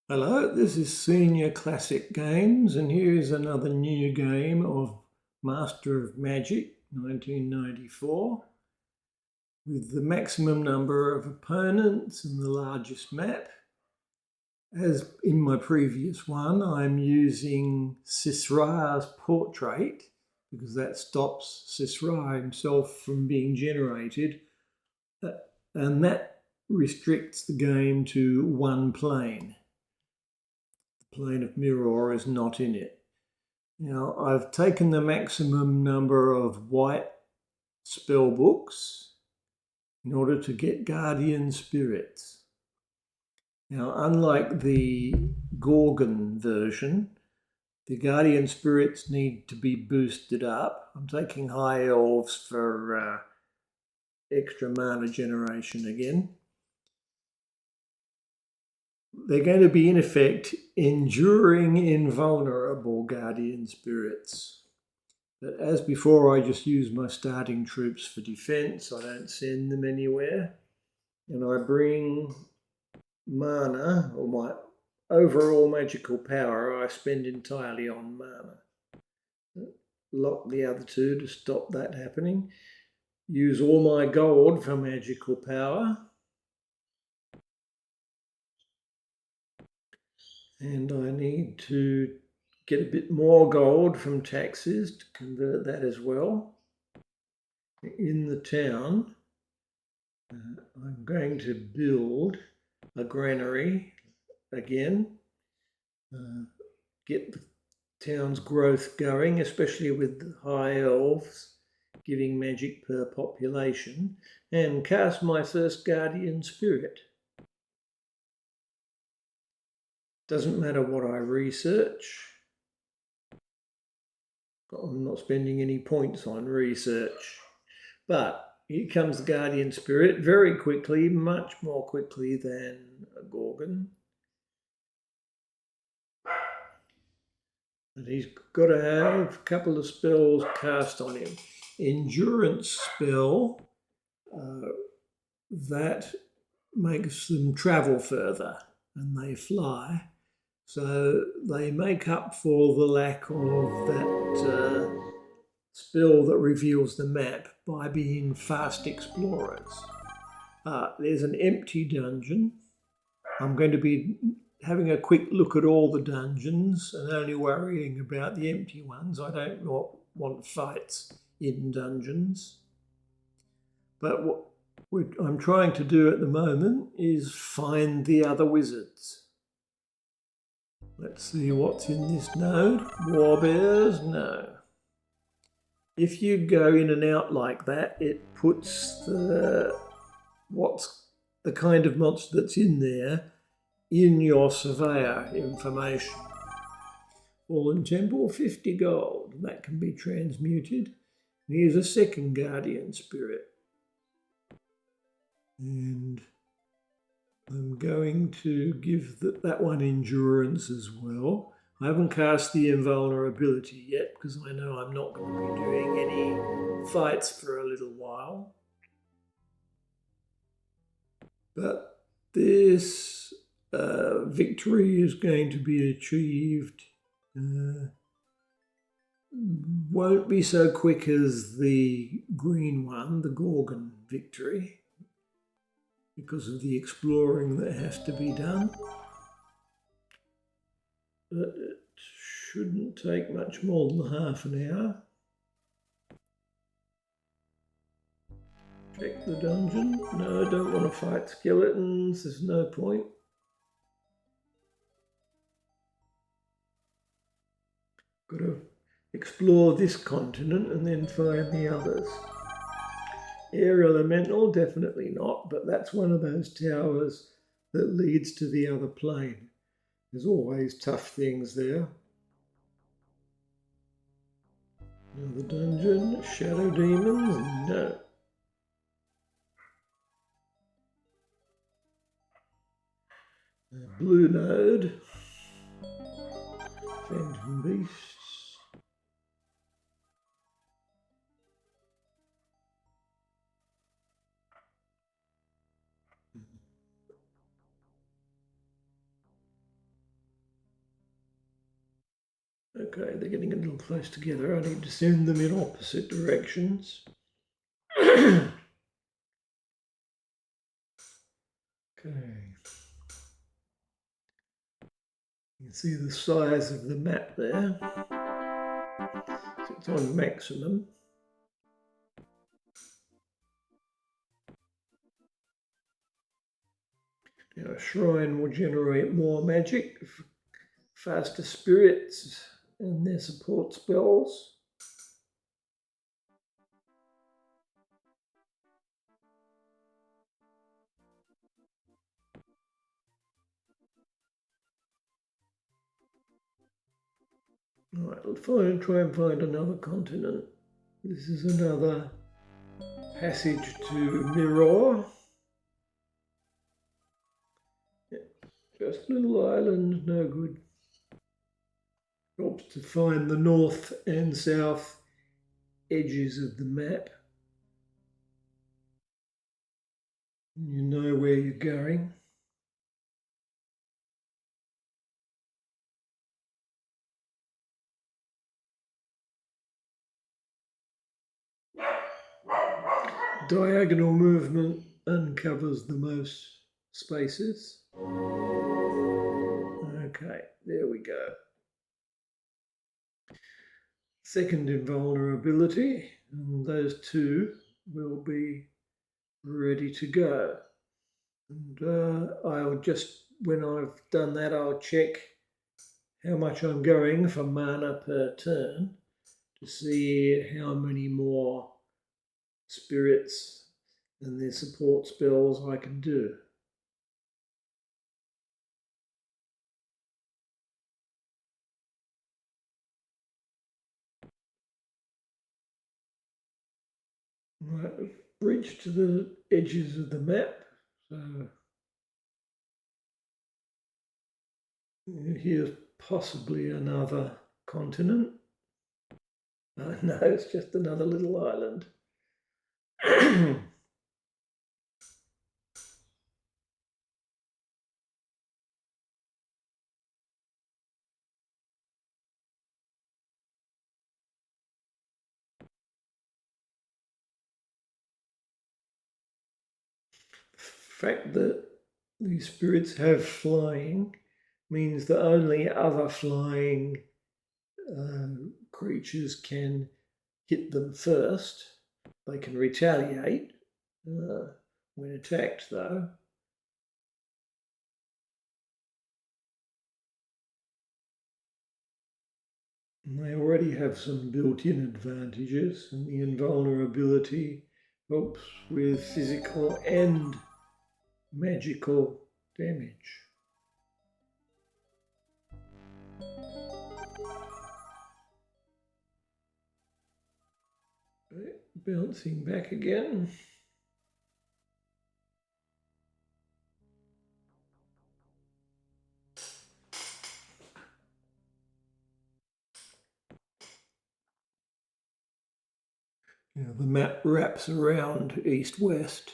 Hello, this is Senior Classic Games, and here is another new game of Master of Magic 1994 with the maximum number of opponents and the largest map. As in my previous one, I'm using Sisra's portrait because that stops Sisra himself from being generated, and that restricts the game to one plane. Plane of Mirror is not in it. Now, I've taken the maximum number of white spell books in order to get Guardian Spirits. Now, unlike the Gorgon version, the Guardian Spirits need to be boosted up. I'm taking High Elves for extra mana generation again. They're going to be, in effect, enduring invulnerable Guardian Spirits. But as before, I just use my starting troops for defense. I don't send them anywhere. And I bring mana, or my overall magical power, I spend entirely on mana. Lock the other two to stop that happening. Use all my gold for magical power. And I need to get a bit more gold from taxes to convert that as well. In the town, I'm going to build a granary again, get the town's growth going, especially with the high elves giving magic per population, and cast my first Guardian Spirit. Doesn't matter what I research. I'm not spending any points on research. But here comes the Guardian Spirit very quickly, much more quickly than a Gorgon. And he's got to have a couple of spells cast on him. Endurance spell, that makes them travel further and they fly. So they make up for the lack of that spell that reveals the map by being fast explorers. There's an empty dungeon. I'm going to be having a quick look at all the dungeons and only worrying about the empty ones. I don't want fights in dungeons. But what I'm trying to do at the moment is find the other wizards. Let's see what's in this node. Warbears, no. If you go in and out like that, it puts what's the kind of monster that's in there in your surveyor information. Fallen Temple, 50 gold. That can be transmuted. Here's a second Guardian Spirit. And I'm going to give that one endurance as well. I haven't cast the invulnerability yet because I know I'm not going to be doing any fights for a little while. But this victory is going to be achieved. Won't be so quick as the green one, the Gorgon victory, because of the exploring that has to be done. But it shouldn't take much more than half an hour. Check the dungeon. No, I don't want to fight skeletons. There's no point. Got to explore this continent and then find the others. Air elemental, definitely not, but that's one of those towers that leads to the other plane. There's always tough things there. Another dungeon, shadow demons, no. Blue node, phantom beasts. Okay, they're getting a little close together. I need to send them in opposite directions. Okay. You can see the size of the map there. So it's on maximum. Now a shrine will generate more magic, faster spirits, and their support spells. Alright, we'll try and find another continent. This is another passage to Mirror. Yeah, just a little island, no good. Helps to find the north and south edges of the map. You know where you're going. Diagonal movement uncovers the most spaces. Okay, there we go. Second invulnerability, and those two will be ready to go. And I'll just, when I've done that, I'll check how much I'm going for mana per turn to see how many more spirits and their support spells I can do. Right, I've reached to the edges of the map, so here's possibly another continent. No, it's just another little island. The fact that these spirits have flying means that only other flying creatures can hit them first. They can retaliate when attacked, though. And they already have some built-in advantages, and the invulnerability helps with physical and magical damage. Right, bouncing back again. The map wraps around east-west.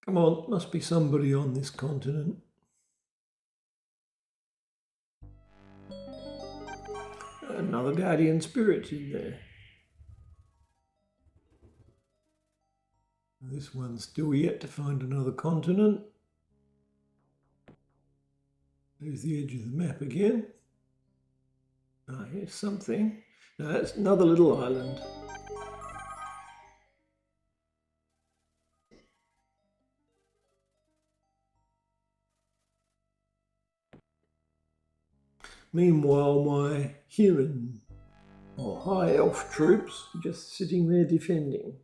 Come on, must be somebody on this continent. Another guardian spirit in there. This one's still yet to find another continent. There's the edge of the map again. Ah, here's something. No, that's another little island. Meanwhile, my human or high elf troops are just sitting there defending.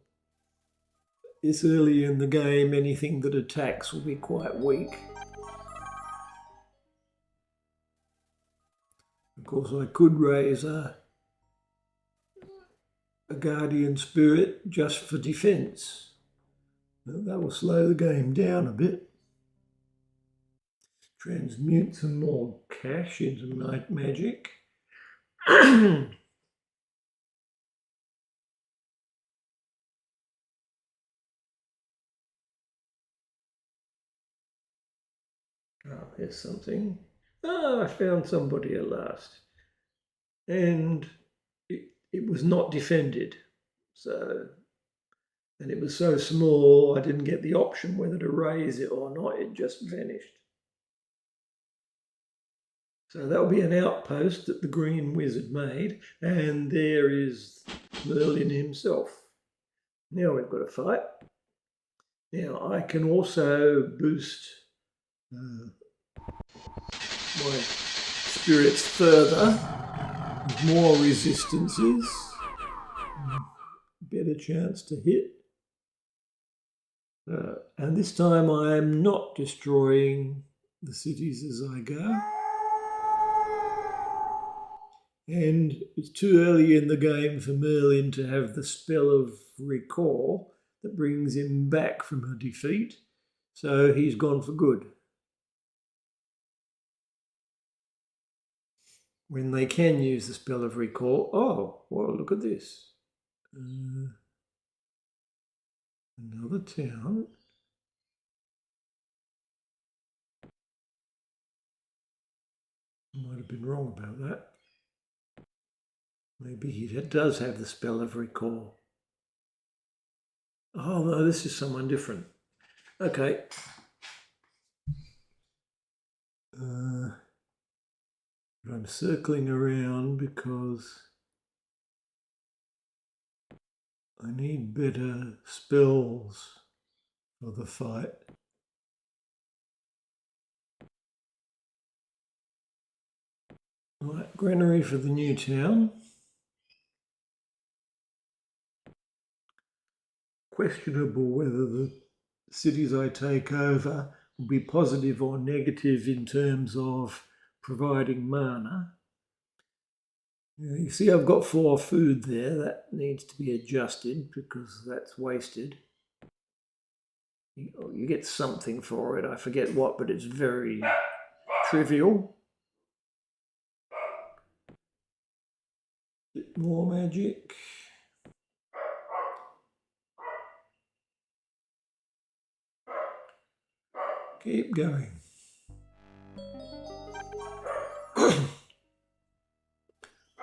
This early in the game, anything that attacks will be quite weak. Of course, I could raise a guardian spirit just for defense. That will slow the game down a bit. Transmute some more cash into night magic. Oh, here's something. Ah, I found somebody at last. And it was not defended. So, and it was so small, I didn't get the option whether to raise it or not. It just vanished. So that'll be an outpost that the Green Wizard made. And there is Merlin himself. Now we've got a fight. Now I can also boost my spirits further with more resistances, better chance to hit. And this time I am not destroying the cities as I go. And it's too early in the game for Merlin to have the spell of recall that brings him back from a defeat. So he's gone for good. When they can use the spell of recall, oh, well, look at this. Another town. I might have been wrong about that. Maybe he does have the spell of recall. Oh, no, this is someone different. Okay. I'm circling around because I need better spells for the fight. Right, granary for the new town. Questionable whether the cities I take over will be positive or negative in terms of providing mana. You see I've got 4 food there. That needs to be adjusted because that's wasted. You get something for it. I forget what, but it's very trivial. Bit more magic. Keep going.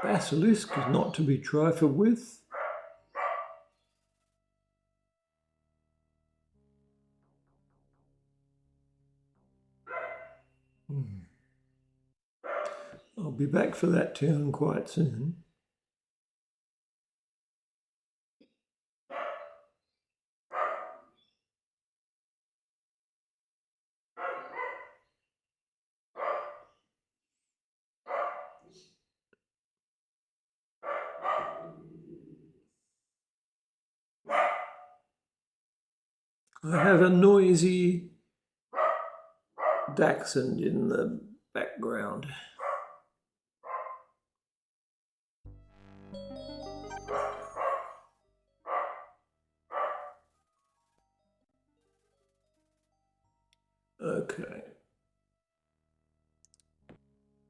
Basilisk is not to be trifled with. I'll be back for that town quite soon. I have a noisy dachshund in the background. Okay.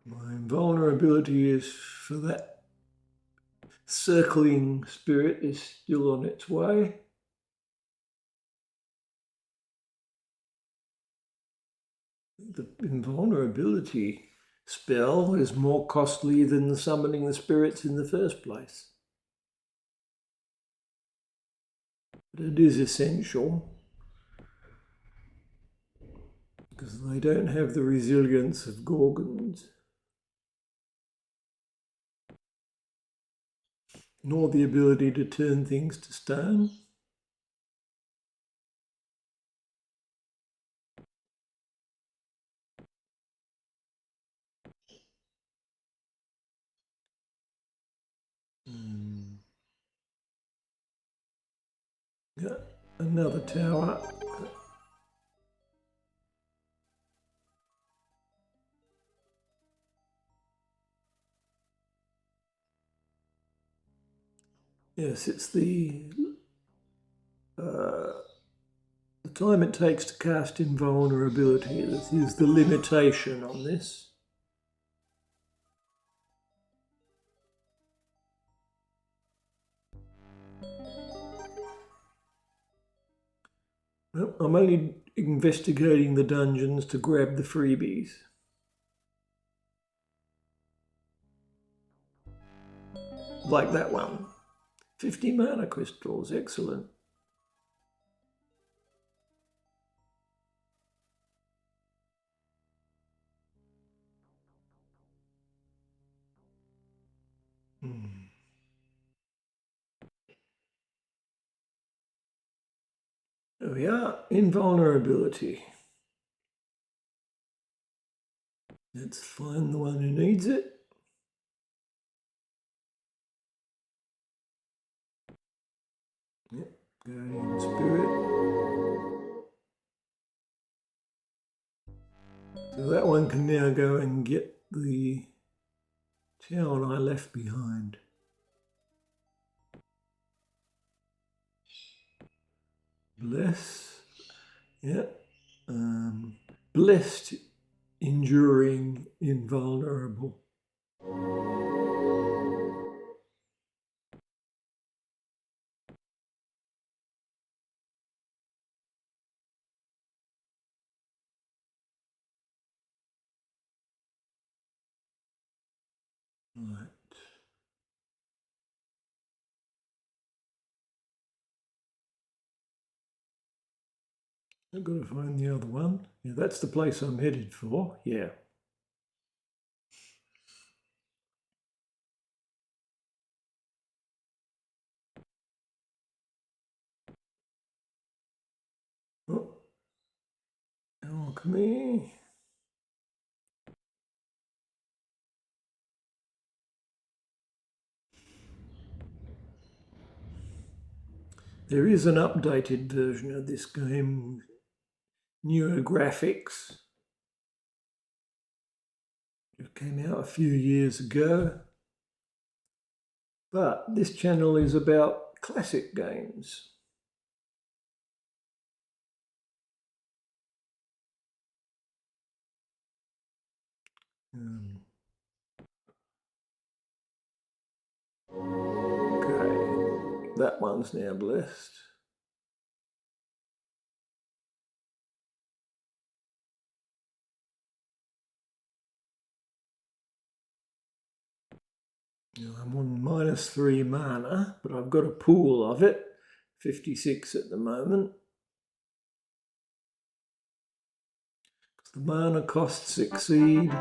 My invulnerability is for that circling spirit is still on its way. The invulnerability spell is more costly than summoning the spirits in the first place. But it is essential because they don't have the resilience of Gorgons, nor the ability to turn things to stone. Yeah, another tower. Yes, it's the time it takes to cast invulnerability that is the limitation on this. Well, I'm only investigating the dungeons to grab the freebies. Like that one. 50 mana crystals, excellent. There we are, invulnerability. Let's find the one who needs it. Yep, Guardian Spirit. So that one can now go and get the town I left behind. Bless. Yep. Blessed, enduring, invulnerable. Right. I've got to find the other one. Yeah, that's the place I'm headed for. Yeah. Oh, alchemy. There is an updated version of this game, newer graphics. It came out a few years ago. But this channel is about classic games. Okay, that one's now blessed. Now I'm on -3 mana, but I've got a pool of it, 56 at the moment. The mana costs exceed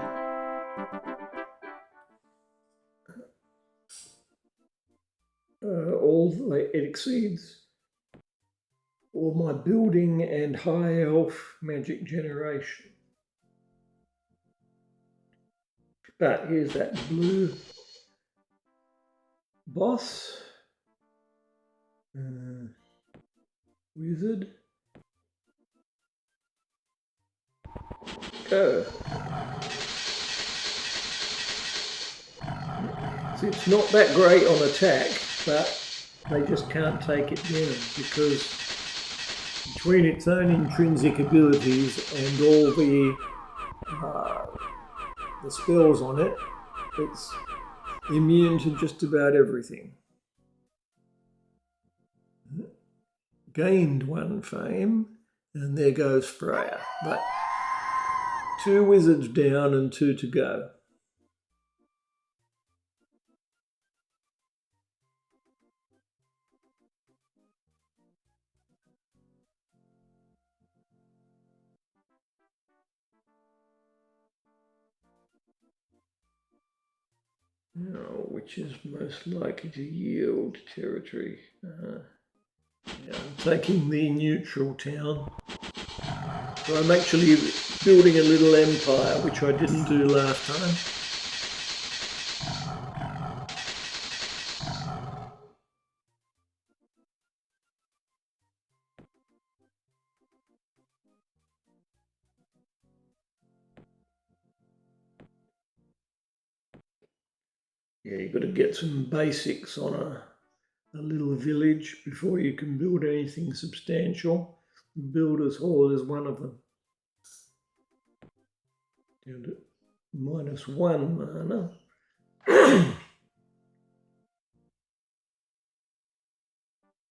it exceeds all my building and high elf magic generation. But here's that blue boss, wizard. Go. See, it's not that great on attack, but they just can't take it down because between its own intrinsic abilities and all the spells on it, it's immune to just about everything. Gained 1 fame, and there goes Freya. But 2 wizards down and 2 to go. Now, which is most likely to yield territory? Yeah, I'm taking the neutral town. So I'm actually building a little empire, which I didn't do last time. Yeah, you've got to get some basics on a little village before you can build anything substantial. Builder's Hall is one of them. Down to -1 mana.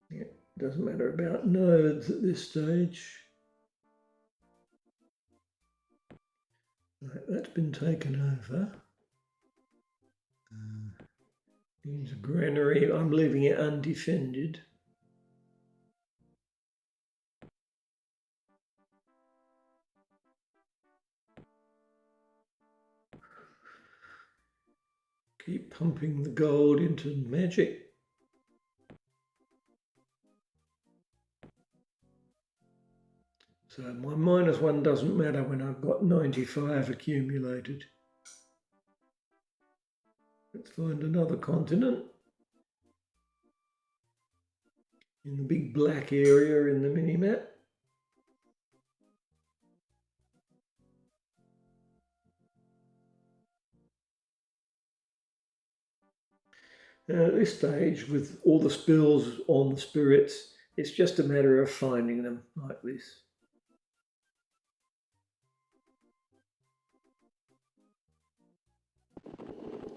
Yeah, doesn't matter about nodes at this stage. Right, that's been taken over. Needs a granary. I'm leaving it undefended. Keep pumping the gold into magic. So my -1 doesn't matter when I've got 95 accumulated. Let's find another continent. In the big black area in the mini-map. Now at this stage, with all the spills on the spirits, it's just a matter of finding them like this.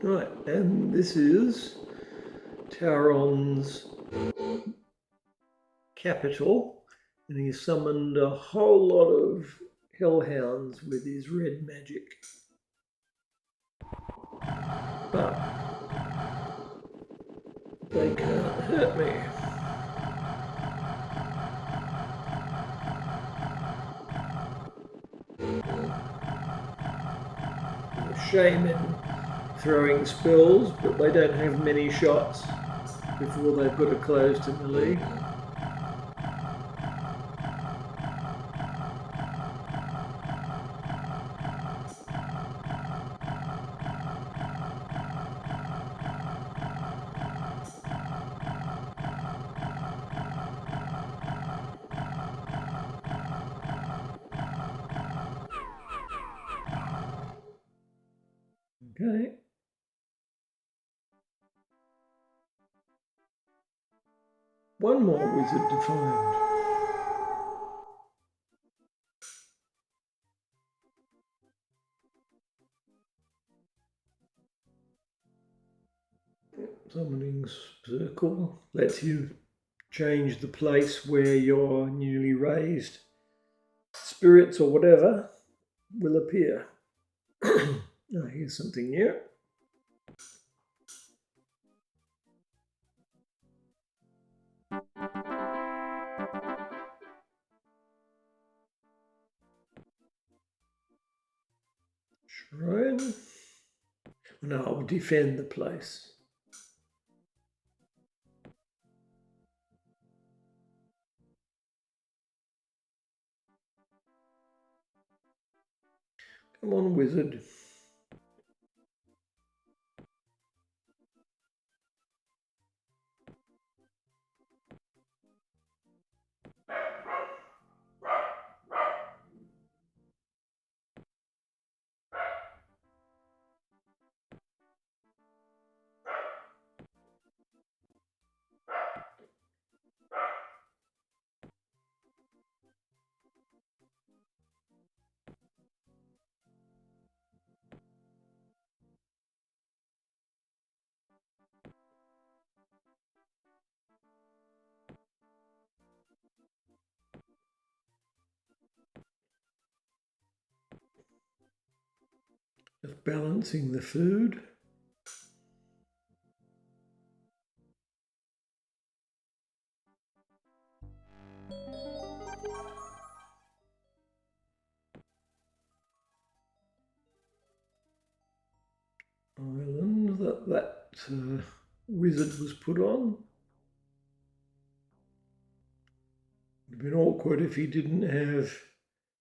Right, and this is Tauron's capital, and he summoned a whole lot of hellhounds with his red magic. But they can't hurt me. Shaman throwing spells, but they don't have many shots before they've got to close to melee. Okay. One more wizard to find. Summoning circle lets you change the place where your newly raised spirits or whatever will appear. Oh, here's something new. Shrine. No, I'll defend the place. Come on, wizard. Just balancing the food. Island that wizard was put on. It would have been awkward if he didn't have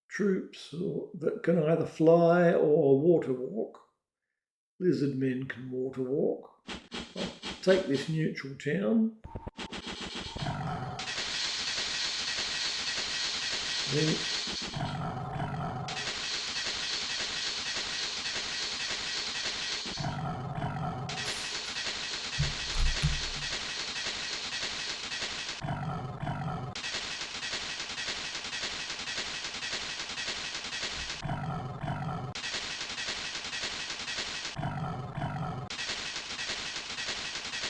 troops that can either fly or water walk. Lizard men can water walk. I'll take this neutral town. Then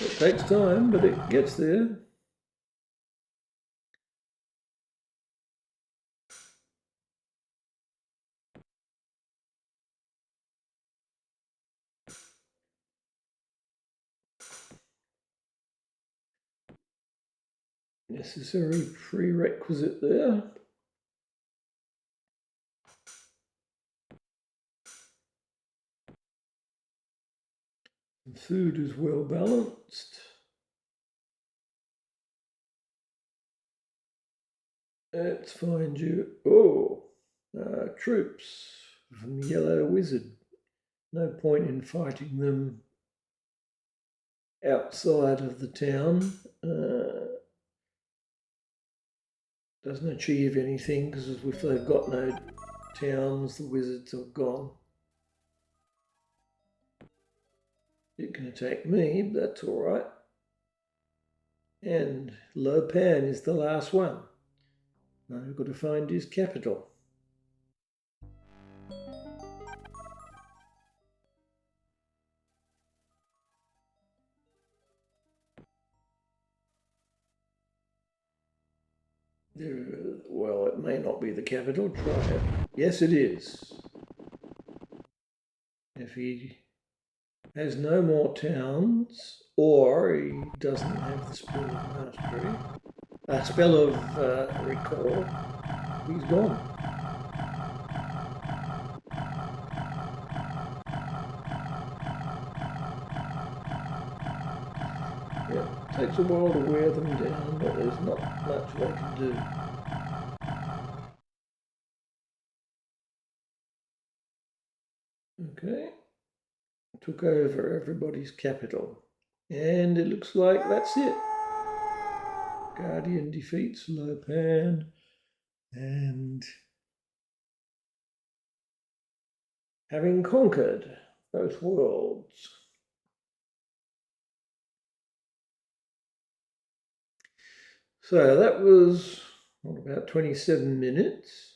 it takes time, but it gets there. necessary prerequisite there. The food is well balanced. Let's find you. Troops from the Yellow Wizard. No point in fighting them outside of the town. Doesn't achieve anything because if they've got no towns, the wizards are gone. It can attack me, but that's all right. And Lo Pan is the last one. Now we've got to find his capital. Well, it may not be the capital. Try it. Yes, it is. If he has no more towns, or he doesn't have the spell of mastery, spell of recall, he's gone. Yeah, it takes a while to wear them down, but there's not much they can do. Okay, took over everybody's capital, and it looks like that's it. Guardian defeats Lo Pan, and having conquered both worlds. So that was about 27 minutes.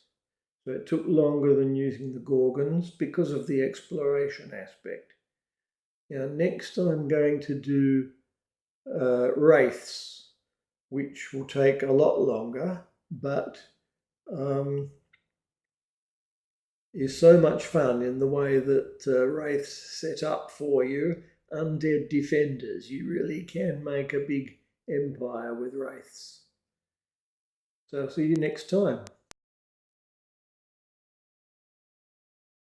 So it took longer than using the Gorgons because of the exploration aspect. Now next I'm going to do Wraiths, which will take a lot longer, but is so much fun in the way that Wraiths set up for you. Undead defenders. You really can make a big empire with Wraiths. So I'll see you next time.